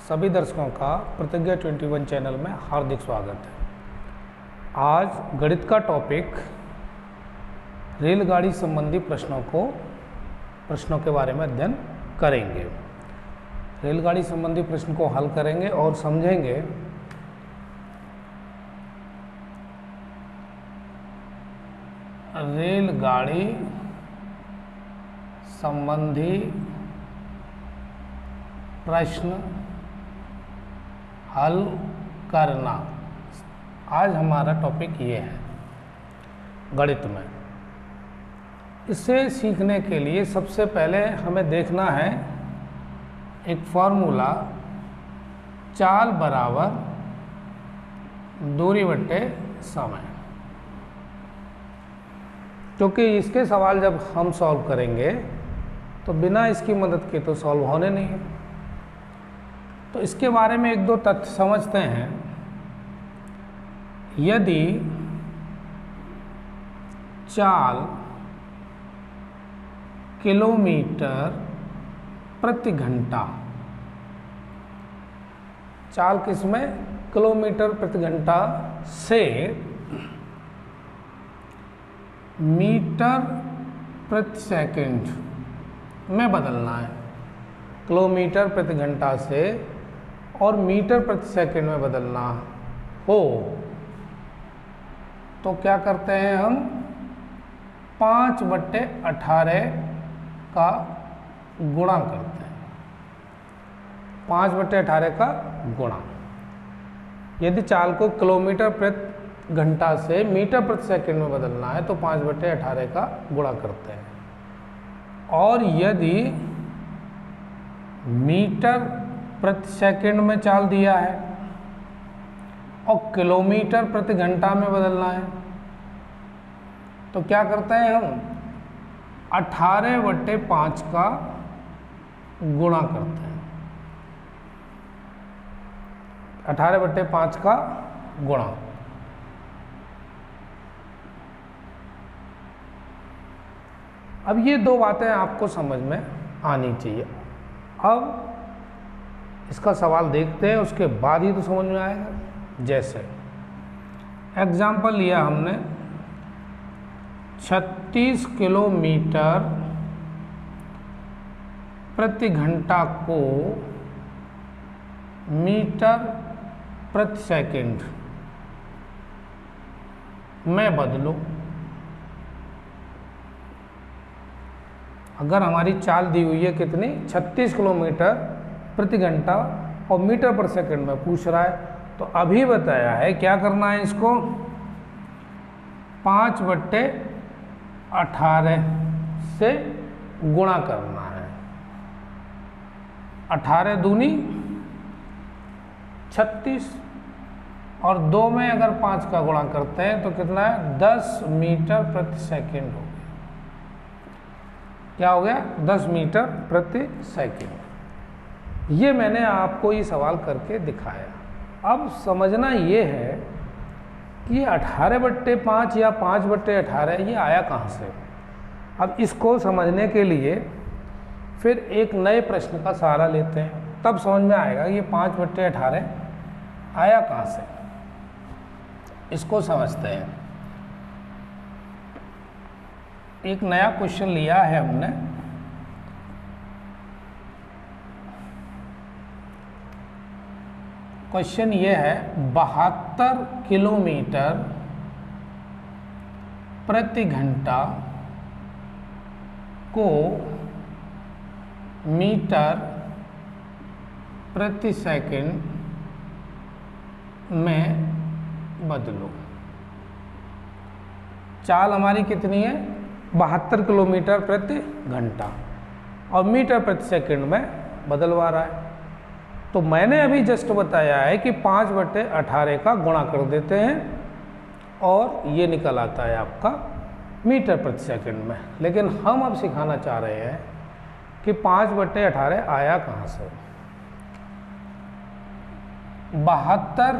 सभी दर्शकों का प्रतिज्ञा 21 चैनल में हार्दिक स्वागत है। आज गणित का टॉपिक रेलगाड़ी संबंधी प्रश्नों के बारे में अध्ययन करेंगे। रेलगाड़ी संबंधी प्रश्न को हल करेंगे और समझेंगे। रेलगाड़ी संबंधी प्रश्न हल करना, आज हमारा टॉपिक ये है गणित में। इसे सीखने के लिए सबसे पहले हमें देखना है एक फॉर्मूला, चाल बराबर दूरी बट्टे समय। क्योंकि इसके सवाल जब हम सॉल्व करेंगे तो बिना इसकी मदद के तो सॉल्व होने नहीं है। तो इसके बारे में एक दो तथ्य समझते हैं। यदि चाल किलोमीटर प्रति घंटा, चाल किसमें किलोमीटर प्रति घंटा से मीटर प्रति सेकंड में बदलना है, किलोमीटर प्रति घंटा से और मीटर प्रति सेकंड में बदलना हो, तो क्या करते हैं हम 5/18 का गुणा करते हैं। 5/18 का गुणा। यदि चाल को किलोमीटर प्रति घंटा से मीटर प्रति सेकंड में बदलना है तो 5/18 का गुणा करते हैं। और यदि मीटर प्रति सेकंड में चाल दिया है और किलोमीटर प्रति घंटा में बदलना है तो क्या करते हैं हम 18/5 का गुणा करते हैं। 18/5 का गुणा। अब ये दो बातें आपको समझ में आनी चाहिए। अब इसका सवाल देखते हैं, उसके बाद ही तो समझ में आएगा। जैसे एग्जाम्पल लिया हमने 36 किलोमीटर प्रति घंटा को मीटर प्रति सेकंड में बदलो। अगर हमारी चाल दी हुई है कितनी, 36 किलोमीटर प्रति घंटा और मीटर पर सेकंड में पूछ रहा है, तो अभी बताया है क्या करना है, इसको 5/18 से गुणा करना है। 18 दूनी 36 और 2 में अगर 5 का गुणा करते हैं तो कितना है, 10 मीटर प्रति सेकंड हो गया। क्या हो गया, 10 मीटर प्रति सेकंड। ये मैंने आपको ये सवाल करके दिखाया। अब समझना ये है कि 18/5 या 5/18 ये आया कहाँ से। अब इसको समझने के लिए फिर एक नए प्रश्न का सहारा लेते हैं, तब समझ में आएगा ये 5/18 आया कहाँ से। इसको समझते हैं। एक नया क्वेश्चन लिया है हमने। क्वेश्चन ये है 72 किलोमीटर प्रति घंटा को मीटर प्रति सेकंड में बदलो। चाल हमारी कितनी है, 72 किलोमीटर प्रति घंटा और मीटर प्रति सेकंड में बदलवा रहा है। तो मैंने अभी जस्ट बताया है कि 5/18 का गुणा कर देते हैं और ये निकल आता है आपका मीटर प्रति सेकंड में। लेकिन हम अब सिखाना चाह रहे हैं कि 5/18 आया कहाँ से। 72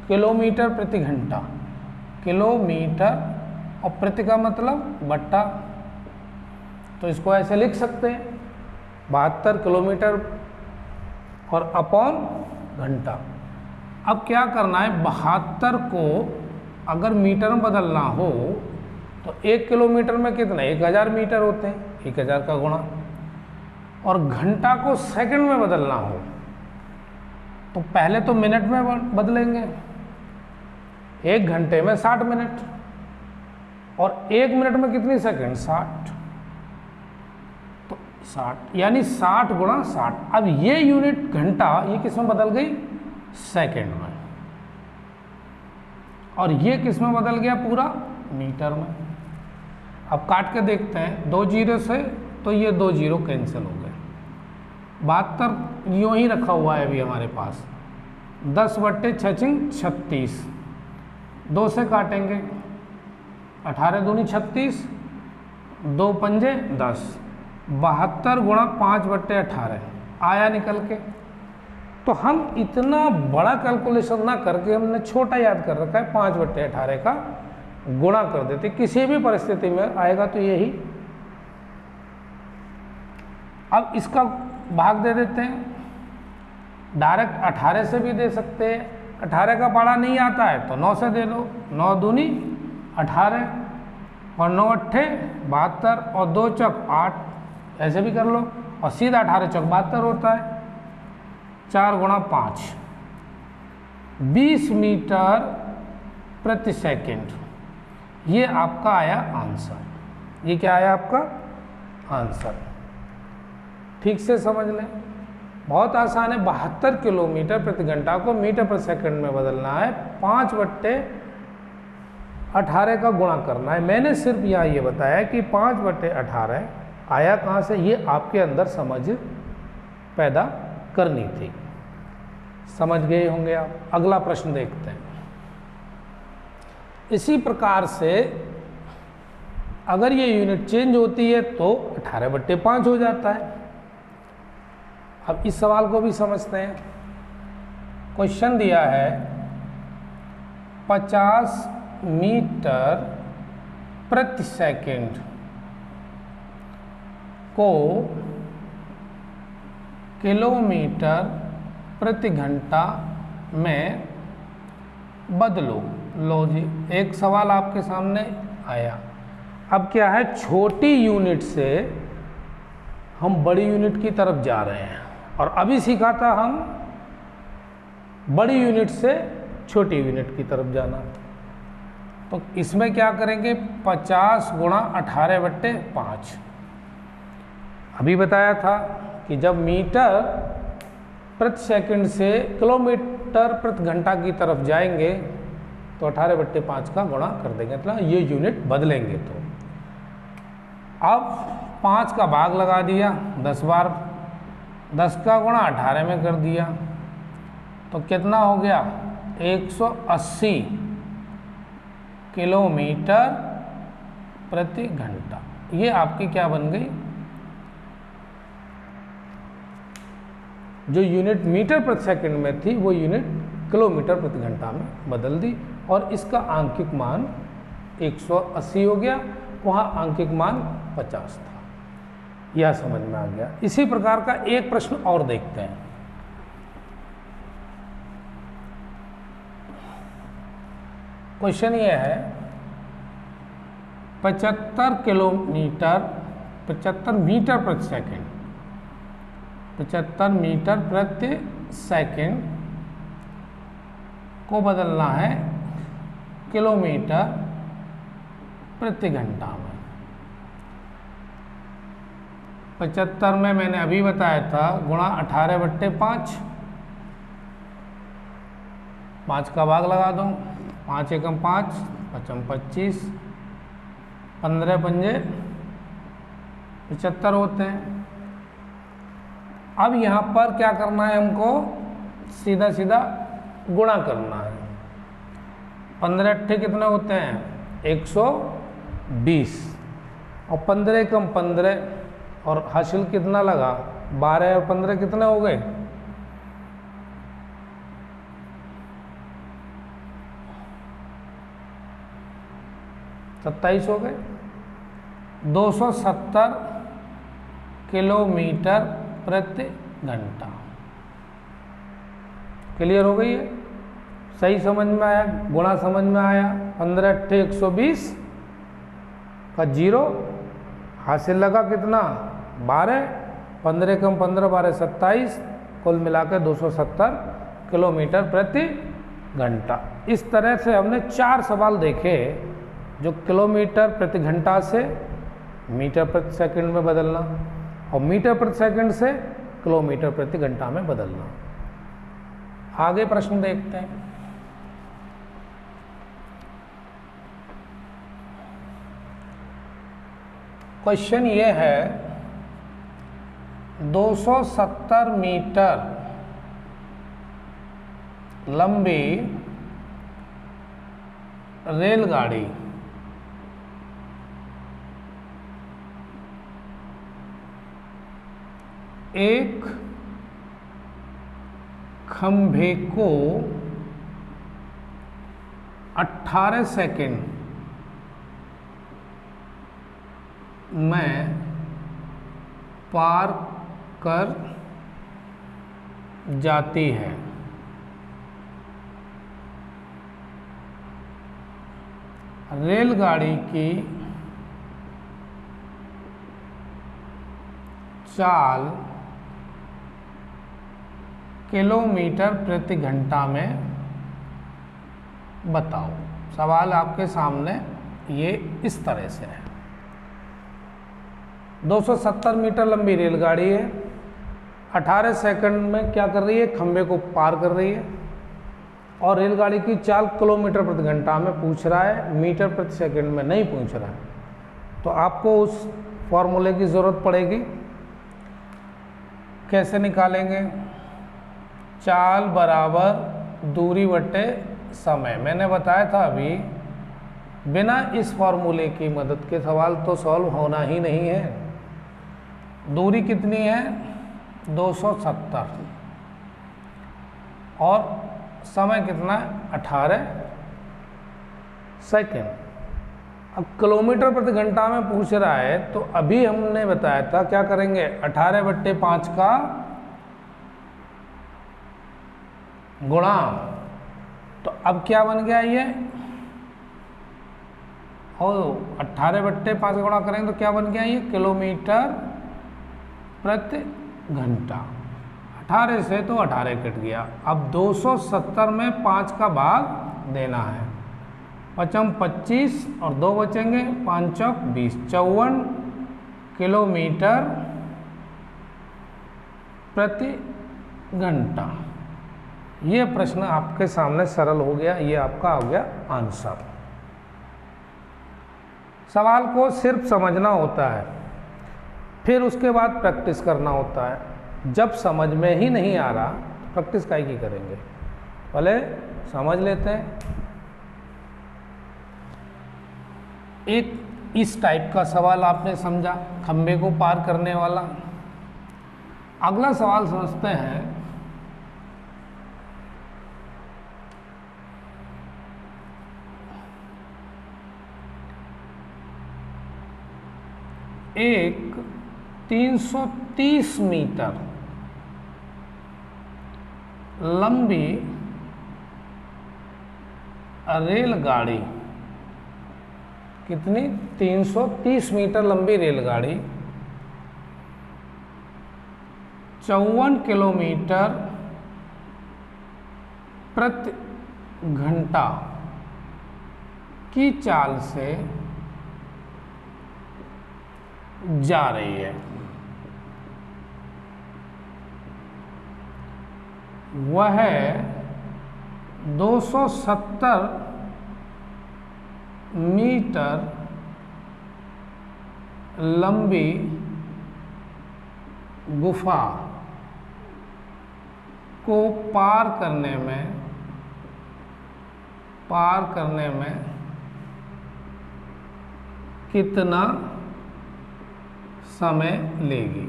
किलोमीटर प्रति घंटा, किलोमीटर और प्रति का मतलब बट्टा, तो इसको ऐसे लिख सकते हैं 72 किलोमीटर और अपॉन घंटा। अब क्या करना है, 72 को अगर मीटर में बदलना हो तो 1 किलोमीटर में कितने 1000 मीटर होते हैं, 1000 का गुणा। और घंटा को सेकंड में बदलना हो तो पहले तो मिनट में बदलेंगे, 1 घंटे में 60 मिनट और 1 मिनट में कितनी सेकंड 60, तो 60 यानी 60 गुणा 60। अब ये यूनिट घंटा ये किस में बदल गई, सेकंड में, और ये किस में बदल गया, पूरा मीटर में। अब काट के देखते हैं, 2 जीरो से तो ये 2 जीरो कैंसिल हो गए, 72 यूँ ही रखा हुआ है अभी हमारे पास, 10/6 36, 2 से काटेंगे 18 दूनी 36, 2 पंजे 10, 72 गुणा 5/18 आया निकल के। तो हम इतना बड़ा कैलकुलेशन ना करके हमने छोटा याद कर रखा है, 5/18 का गुणा कर देते, किसी भी परिस्थिति में आएगा तो यही। अब इसका भाग दे देते हैं, डायरेक्ट 18 से भी दे सकते हैं, 18 का पढ़ा नहीं आता है तो 9 से दे दो, 9 दूनी 18 और 9 अट्ठे 72 और 2 चौक 8, ऐसे भी कर लो, और सीधा 18 चौक 72 होता है, 4 गुणा 5, 20 मीटर प्रति सेकंड, ये आपका आया आंसर। ये क्या आया आपका आंसर, ठीक से समझ लें, बहुत आसान है। 72 किलोमीटर प्रति घंटा को मीटर प्रति सेकंड में बदलना है, 5/18 का गुणा करना है। मैंने सिर्फ यहाँ ये बताया कि 5/18 आया कहाँ से, ये आपके अंदर समझ पैदा करनी थी। समझ गए होंगे आप। अगला प्रश्न देखते हैं। इसी प्रकार से अगर ये यूनिट चेंज होती है तो 18/5 हो जाता है। अब इस सवाल को भी समझते हैं। क्वेश्चन दिया है 50 मीटर प्रति सेकंड को किलोमीटर प्रति घंटा में बदलो। लो जी, एक सवाल आपके सामने आया। अब क्या है, छोटी यूनिट से हम बड़ी यूनिट की तरफ जा रहे हैं, और अभी सीखा था हम बड़ी यूनिट से छोटी यूनिट की तरफ जाना। तो इसमें क्या करेंगे, 50 गुणा 18/5। अभी बताया था कि जब मीटर प्रति सेकंड से किलोमीटर प्रति घंटा की तरफ जाएंगे तो 18/5 का गुणा कर देंगे, मतलब ये यूनिट बदलेंगे। तो अब 5 का भाग लगा दिया 10 बार, 10 का गुणा 18 में कर दिया, तो कितना हो गया 180 किलोमीटर प्रति घंटा। ये आपकी क्या बन गई, जो यूनिट मीटर प्रति सेकंड में थी वो यूनिट किलोमीटर प्रति घंटा में बदल दी, और इसका आंकिक मान 180 हो गया, वहाँ आंकिक मान 50 था। यह समझ में आ गया। इसी प्रकार का एक प्रश्न और देखते हैं। क्वेश्चन ये है 75 मीटर प्रति सेकंड, 75 मीटर प्रति सेकंड को बदलना है किलोमीटर प्रति घंटा में। 75 में मैंने अभी बताया था गुणा 18/5, 5 का भाग लगा दो, 5 एकम 5, 5 25, 15 पंजे 75 होते हैं। अब यहाँ पर क्या करना है, हमको सीधा सीधा गुणा करना है। 15 अट्ठे कितने होते हैं 120, और 15 एकम 15, और हासिल कितना लगा 12 और 15 कितने हो गए 27 हो गए। 270 किलोमीटर प्रति घंटा। क्लियर हो गई है? सही समझ में आया, गुणा समझ में आया। 15 अट्ठे 120 का 0 हासिल लगा कितना 12, 15 कम 15 12 27, कुल मिलाकर 270 किलोमीटर प्रति घंटा। इस तरह से हमने 4 सवाल देखे जो किलोमीटर प्रति घंटा से मीटर प्रति सेकंड में बदलना और मीटर प्रति सेकंड से किलोमीटर प्रति घंटा में बदलना। आगे प्रश्न देखते हैं। क्वेश्चन ये है 270 मीटर लंबी रेलगाड़ी एक खंभे को 18 सेकंड में पार कर जाती है। रेलगाड़ी की चाल किलोमीटर प्रति घंटा में बताओ। सवाल आपके सामने ये इस तरह से है। 270 मीटर लंबी रेलगाड़ी है, 18 सेकंड में क्या कर रही है, खंभे को पार कर रही है और रेलगाड़ी की चाल किलोमीटर प्रति घंटा में पूछ रहा है, मीटर प्रति सेकंड में नहीं पूछ रहा है। तो आपको उस फॉर्मूले की ज़रूरत पड़ेगी। कैसे निकालेंगे? चाल बराबर दूरी बटे समय। मैंने बताया था अभी, बिना इस फॉर्मूले की मदद के सवाल तो सॉल्व होना ही नहीं है। दूरी कितनी है? 270 और समय कितना है? 18 सेकेंड। अब किलोमीटर प्रति घंटा में पूछ रहा है तो अभी हमने बताया था क्या करेंगे, 18/5 का गुणा। तो अब क्या बन गया ये, और 18/5 गुणा करेंगे तो क्या बन गया ये, किलोमीटर प्रति घंटा। 18 से तो 18 कट गया। अब 270 में 5 का भाग देना है। 5 25 और 2 बचेंगे, 5 20, 54 किलोमीटर प्रति घंटा। ये प्रश्न आपके सामने सरल हो गया, ये आपका हो गया आंसर। सवाल को सिर्फ समझना होता है, फिर उसके बाद प्रैक्टिस करना होता है। जब समझ में ही नहीं आ रहा तो प्रैक्टिस काहे की करेंगे, पहले समझ लेते हैं। एक इस टाइप का सवाल आपने समझा, खंबे को पार करने वाला। अगला सवाल समझते हैं। एक 330 मीटर लंबी रेलगाड़ी, कितनी, 330 मीटर लंबी रेलगाड़ी 54 किलोमीटर प्रति घंटा की चाल से जा रही है। वह 270 मीटर लंबी गुफा को पार करने में कितना समय लेगी।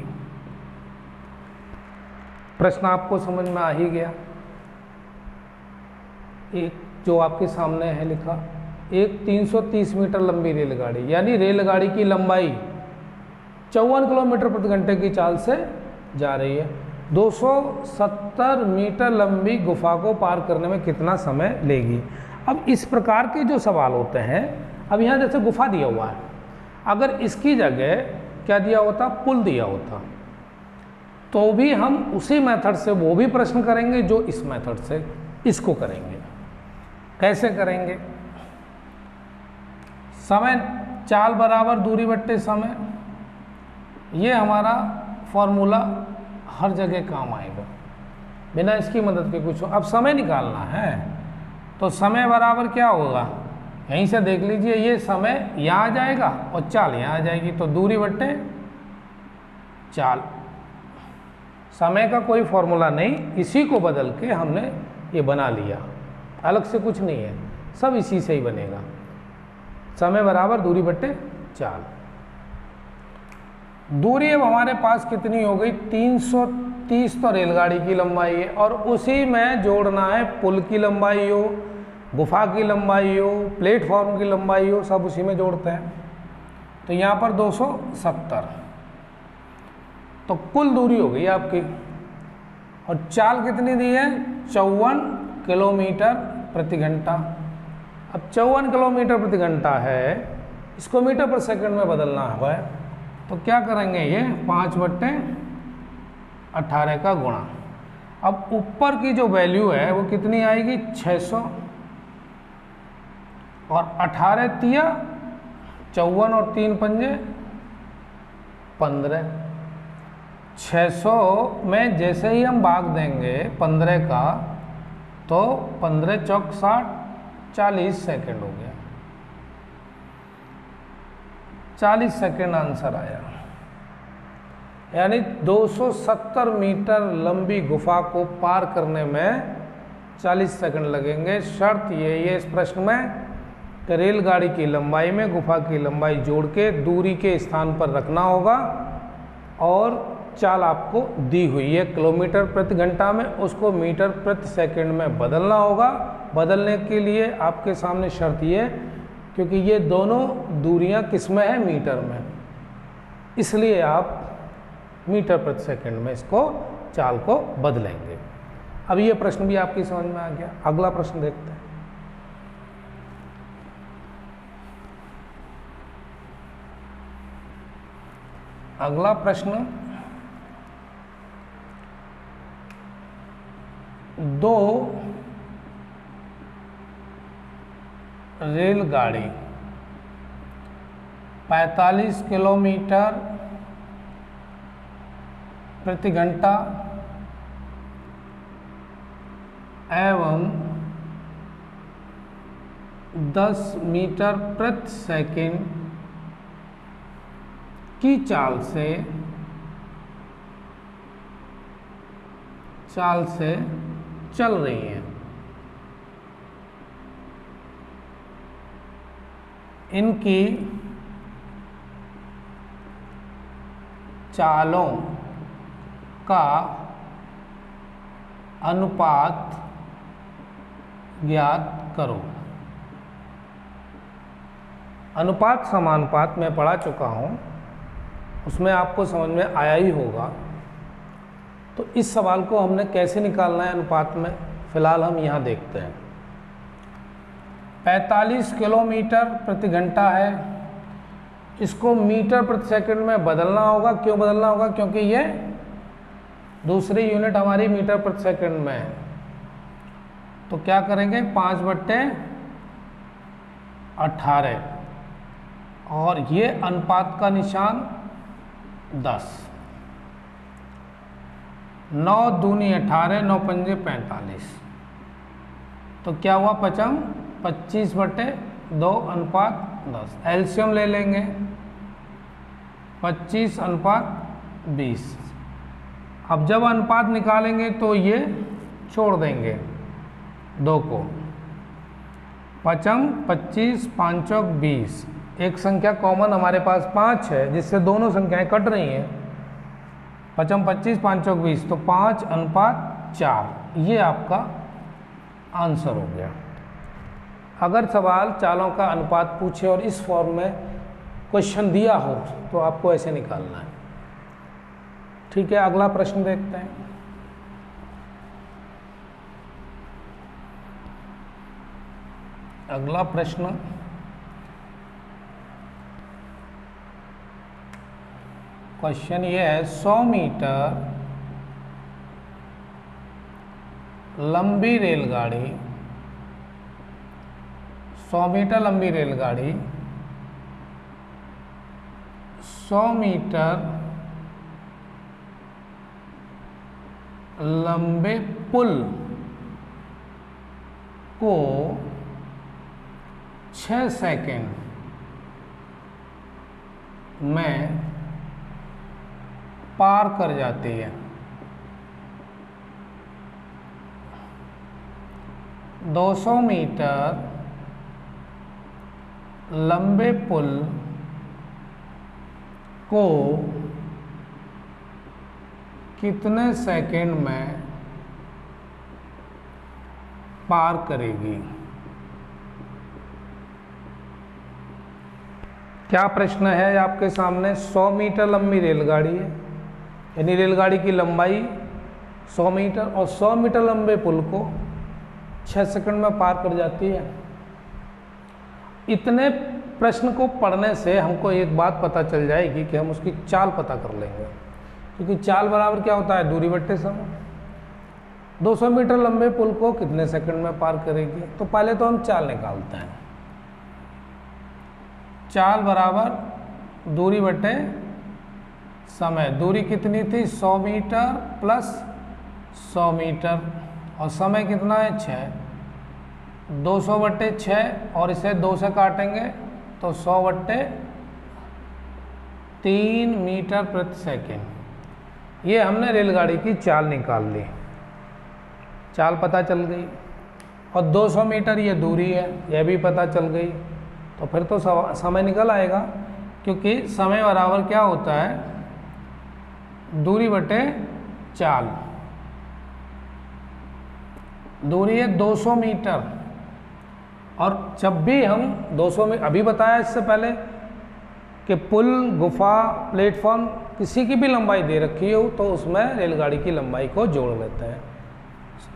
प्रश्न आपको समझ में आ ही गया। एक जो आपके सामने है लिखा, एक 330 मीटर लंबी रेलगाड़ी, यानी रेलगाड़ी की लंबाई 54 किलोमीटर प्रति घंटे की चाल से जा रही है। 270 मीटर लंबी गुफा को पार करने में कितना समय लेगी। अब इस प्रकार के जो सवाल होते हैं, अब यहाँ जैसे गुफा दिया हुआ है, अगर इसकी जगह क्या दिया होता, पुल दिया होता, तो भी हम उसी मेथड से वो भी प्रश्न करेंगे जो इस मेथड से इसको करेंगे। कैसे करेंगे? समय चाल बराबर दूरी बट्टे समय, ये हमारा फॉर्मूला हर जगह काम आएगा, बिना इसकी मदद के कुछ। अब समय निकालना है तो समय बराबर क्या होगा, यहीं से देख लीजिए, ये समय यहाँ आ जाएगा और चाल यहाँ आ जाएगी, तो दूरी बट्टे चाल। समय का कोई फॉर्मूला नहीं, इसी को बदल के हमने ये बना लिया, अलग से कुछ नहीं है, सब इसी से ही बनेगा। समय बराबर दूरी बट्टे चाल। दूरी अब हमारे पास कितनी हो गई, 330 तो रेलगाड़ी की लंबाई है, और उसी में जोड़ना है पुल की लंबाई हो, गुफा की लंबाई हो, प्लेटफॉर्म की लंबाई हो, सब उसी में जोड़ते हैं। तो यहाँ पर 270, तो कुल दूरी हो गई आपकी। और चाल कितनी दी है, 54 किलोमीटर प्रति घंटा। अब 54 किलोमीटर प्रति घंटा है, इसको मीटर पर सेकंड में बदलना हुआ है, तो क्या करेंगे, ये 5/18 का गुणा। अब ऊपर की जो वैल्यू है वो कितनी आएगी, 600, और 18 तिया 54 और 3 पंजे 15। 600 में जैसे ही हम भाग देंगे 15 का, तो 15 चौक 60, 40 सेकेंड हो गया। 40 सेकेंड आंसर आया, यानी 270 मीटर लंबी गुफा को पार करने में 40 सेकंड लगेंगे। शर्त ये है इस प्रश्न में कि रेलगाड़ी की लंबाई में गुफा की लंबाई जोड़ के दूरी के स्थान पर रखना होगा, और चाल आपको दी हुई है किलोमीटर प्रति घंटा में, उसको मीटर प्रति सेकंड में बदलना होगा। बदलने के लिए आपके सामने शर्त ये, क्योंकि ये दोनों दूरियां किस में है, मीटर में, इसलिए आप मीटर प्रति सेकंड में इसको चाल को बदलेंगे। अब ये प्रश्न भी आपकी समझ में आ गया। अगला प्रश्न देखते हैं। अगला प्रश्न, 2 रेलगाड़ी 45 किलोमीटर प्रति घंटा एवं 10 मीटर प्रति सेकंड की चाल से चल रही हैं। इनकी चालों का अनुपात ज्ञात करो। अनुपात समानुपात मैं पढ़ा चुका हूँ, उसमें आपको समझ में आया ही होगा। तो इस सवाल को हमने कैसे निकालना है अनुपात में, फिलहाल हम यहाँ देखते हैं। 45 किलोमीटर प्रति घंटा है, इसको मीटर प्रति सेकंड में बदलना होगा। क्यों बदलना होगा, क्योंकि ये दूसरी यूनिट हमारी मीटर प्रति सेकंड में है। तो क्या करेंगे, 5/18, और ये अनुपात का निशान 10। 9 दूनी 18, 9 पंजे 45, तो क्या हुआ, 25/2 अनुपात 10। एलसीएम ले लेंगे, 25/20। अब जब अनुपात निकालेंगे तो ये छोड़ देंगे 2 को। 5 25 5 20, एक संख्या कॉमन हमारे पास 5 है, जिससे दोनों संख्याएं कट रही हैं। 5 25 5 20, तो 5/4, ये आपका आंसर हो गया। अगर सवाल चालों का अनुपात पूछे और इस फॉर्म में क्वेश्चन दिया हो तो आपको ऐसे निकालना है। ठीक है, अगला प्रश्न देखते हैं। अगला प्रश्न, क्वेश्चन ये है 100 मीटर लंबी रेलगाड़ी, 100 मीटर लंबी रेलगाड़ी 100 मीटर लंबे पुल को 6 सेकंड में पार कर जाती है। 200 मीटर लंबे पुल को कितने सेकंड में पार करेगी? क्या प्रश्न है आपके सामने? 100 मीटर लंबी रेलगाड़ी है, यानी रेलगाड़ी की लंबाई 100 मीटर और 100 मीटर लंबे पुल को 6 सेकंड में पार कर जाती है। इतने प्रश्न को पढ़ने से हमको एक बात पता चल जाएगी कि हम उसकी चाल पता कर लेंगे, क्योंकि चाल बराबर क्या होता है? दूरी बट्टे समय। 200 मीटर लंबे पुल को कितने सेकंड में पार करेगी? तो पहले तो हम चाल निकालते हैं। चाल बराबर दूरी बटे समय। दूरी कितनी थी? 100 मीटर प्लस 100 मीटर और समय कितना है? 6। 200 बट्टे 6 और इसे 2 से काटेंगे तो 100 बट्टे 3 मीटर प्रति सेकंड। ये हमने रेलगाड़ी की चाल निकाल ली, चाल पता चल गई। और 200 मीटर ये दूरी है, यह भी पता चल गई। तो फिर तो समय निकल आएगा, क्योंकि समय बराबर क्या होता है? दूरी बटे चाल। दूरी है 200 मीटर और जब भी हम 200 में अभी बताया इससे पहले कि पुल, गुफा, प्लेटफॉर्म किसी की भी लंबाई दे रखी हो तो उसमें रेलगाड़ी की लंबाई को जोड़ लेते हैं।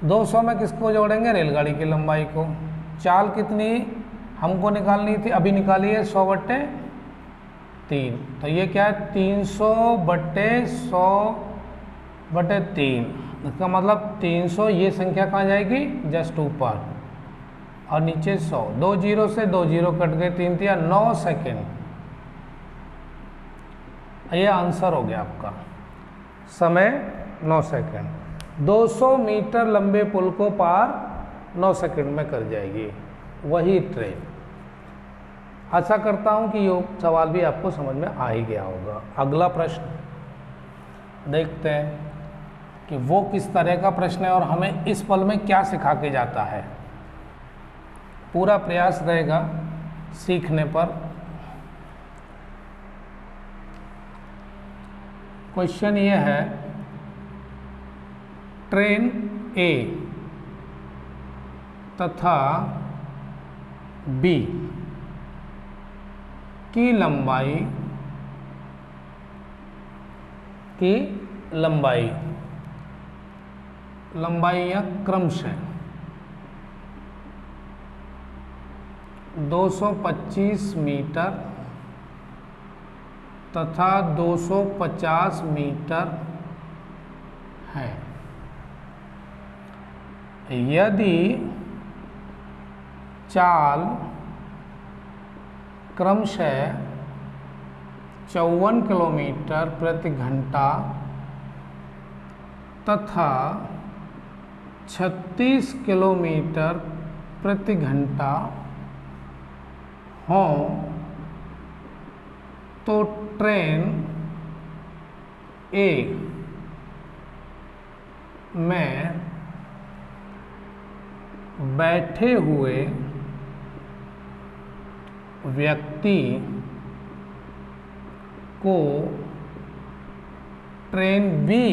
200 में किसको जोड़ेंगे? रेलगाड़ी की लंबाई को। चाल कितनी हमको निकालनी थी? अभी निकाली है 100 बट्टे 3। तो ये क्या है? 300 बट्टे 100 बटे 3। इसका मतलब 300, ये संख्या कहाँ जाएगी? जस्ट ऊपर और नीचे 100। 2 जीरो से 2 जीरो कट गए, 3 तिया 9 सेकेंड। ये आंसर हो गया आपका। समय 9 सेकेंड। 200 मीटर लंबे पुल को पार 9 सेकेंड में कर जाएगी वही ट्रेन। आशा करता हूं कि ये सवाल भी आपको समझ में आ ही गया होगा। अगला प्रश्न देखते हैं कि वो किस तरह का प्रश्न है और हमें इस पल में क्या सिखा के जाता है। पूरा प्रयास रहेगा सीखने पर। क्वेश्चन ये है, ट्रेन ए तथा बी की लंबाई या क्रमशः 225 मीटर तथा 250 मीटर है। यदि चाल क्रमशः 54 किलोमीटर प्रति घंटा तथा 36 किलोमीटर प्रति घंटा हो तो ट्रेन ए में बैठे हुए व्यक्ति को ट्रेन बी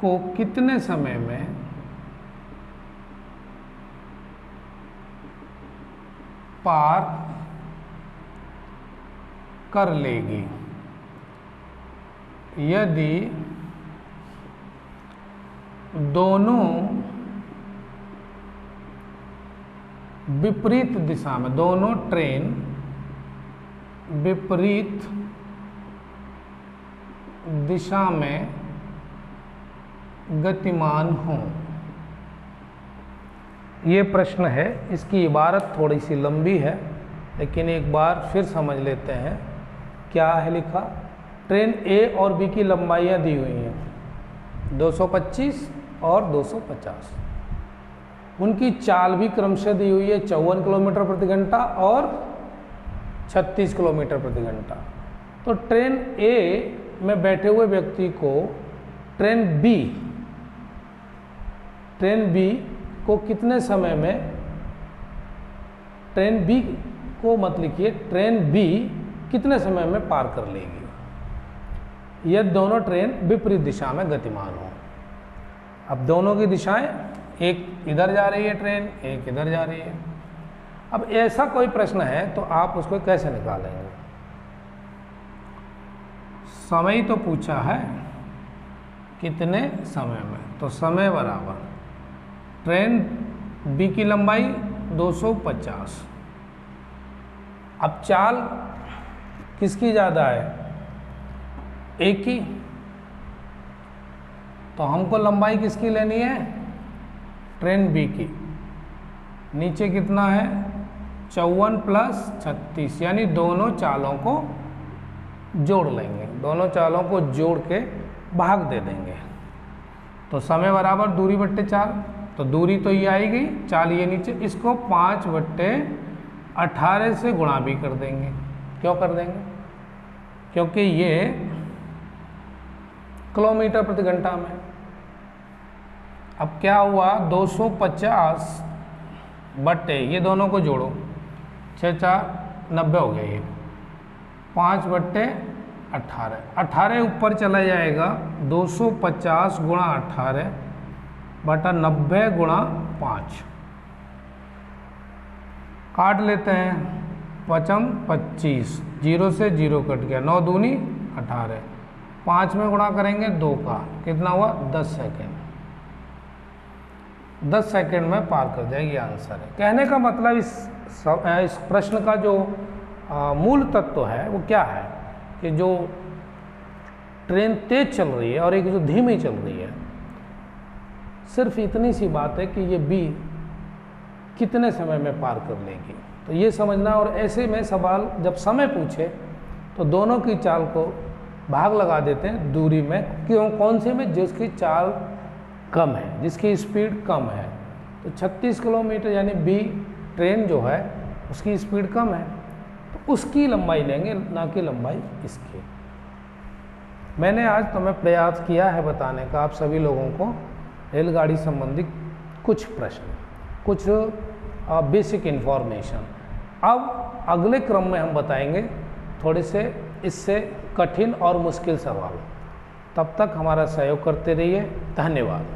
को कितने समय में पार कर लेगी। यदि दोनों विपरीत दिशा में, दोनों ट्रेन विपरीत दिशा में गतिमान हों। ये प्रश्न है, इसकी इबारत थोड़ी सी लंबी है, लेकिन एक बार फिर समझ लेते हैं। क्या है लिखा? ट्रेन ए और बी की लंबाइयाँ दी हुई हैं 225 और 250। उनकी चाल भी क्रमशः दी हुई है 54 किलोमीटर प्रति घंटा और 36 किलोमीटर प्रति घंटा। तो ट्रेन ए में बैठे हुए व्यक्ति को ट्रेन बी को कितने समय में, ट्रेन बी को मत लिखिए, ट्रेन बी कितने समय में पार कर लेगी? यह दोनों ट्रेन विपरीत दिशा में गतिमान हो। अब दोनों की दिशाएं, एक इधर जा रही है ट्रेन, एक इधर जा रही है। अब ऐसा कोई प्रश्न है तो आप उसको कैसे निकालेंगे? समय तो पूछा है, कितने समय में, तो समय बराबर ट्रेन बी की लंबाई 250। अब चाल किसकी ज़्यादा है? एक की। तो हमको लंबाई किसकी लेनी है? ट्रेन बी की। नीचे कितना है? 54 प्लस 36, यानी दोनों चालों को जोड़ लेंगे, दोनों चालों को जोड़ के भाग दे देंगे। तो समय बराबर दूरी बट्टे चाल, तो दूरी तो ये आएगी, चाल ये नीचे, इसको 5/18 से गुणा भी कर देंगे। क्यों कर देंगे? क्योंकि ये किलोमीटर प्रति घंटा में। अब क्या हुआ? 250 बट्टे, ये दोनों को जोड़ो, 6 4 90 हो गया। ये 5/18, 18 ऊपर चला जाएगा, 250 गुणा 18 बटा 90 गुणा 5। काट लेते हैं, 5 25, 0 से 0 कट गया, 9 दूनी 18, 5 में गुणा करेंगे 2 का, कितना हुआ? 10 सेकेंड। 10 सेकेंड में पार कर जाएगी, आंसर है। कहने का मतलब इस प्रश्न का जो मूल तत्व है वो क्या है कि जो ट्रेन तेज चल रही है और एक जो धीमी चल रही है, सिर्फ इतनी सी बात है कि ये बी कितने समय में पार कर लेगी। तो ये समझना, और ऐसे में सवाल जब समय पूछे तो दोनों की चाल को भाग लगा देते हैं दूरी में। क्यों? कौन से में? जिसकी चाल कम है, जिसकी स्पीड कम है। तो 36 किलोमीटर यानी बी ट्रेन जो है उसकी स्पीड कम है, तो उसकी लंबाई लेंगे, ना कि लंबाई इसकी। मैंने आज तुम्हें प्रयास किया है बताने का आप सभी लोगों को रेलगाड़ी संबंधी कुछ प्रश्न, कुछ बेसिक इन्फॉर्मेशन। अब अगले क्रम में हम बताएंगे थोड़े से इससे कठिन और मुश्किल सवाल। तब तक हमारा सहयोग करते रहिए। धन्यवाद।